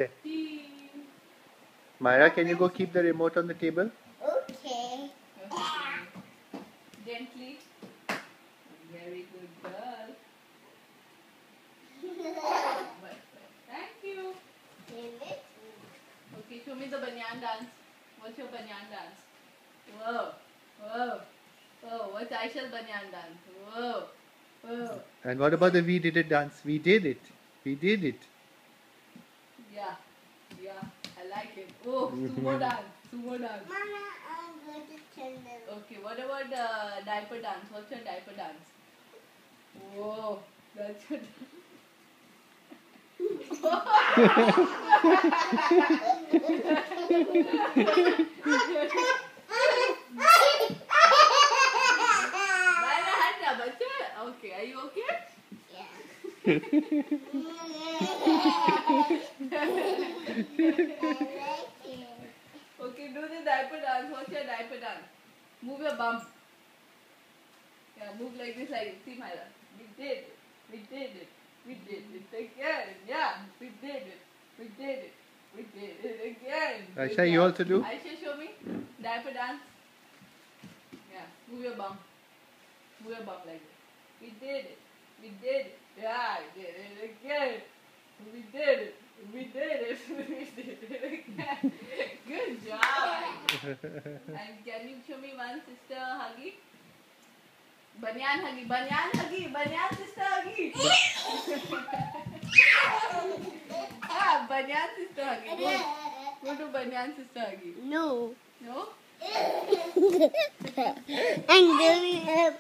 Okay. Myra, can you go keep the remote on the table? Okay. Gently. Very good girl. Thank you. Okay, show me the banyan dance. What's your banyan dance? Whoa. Whoa. Oh, what's Aisha's banyan dance? Whoa. Whoa. And what about the we did it dance? We did it. We did it. Yeah. Yeah. I like it. Oh, sumo dance. Sumo dance. Mama, I'm going to turn them. Okay, what about diaper dance? What's your diaper dance? Whoa, that's your Okay, are you okay? Yeah. Okay, do the diaper dance. What's your diaper dance? Move your bum. Yeah, move like this, see Myra. We did it. We did it. We did it again. Yeah, we did it. We did it. We did it again. Aisha, you also do? Aisha, show me. Diaper dance. Yeah, move your bum. Move your bum like this. We did it. We did it. Yeah, we did it again. We did it. We did it. We did it again. Good job. And can you show me one sister huggy? Banyan huggy. Banyan huggy. Banyan sister huggy. Ah, banyan sister huggy. Go to banyan sister huggy. No. No? I'm doing it.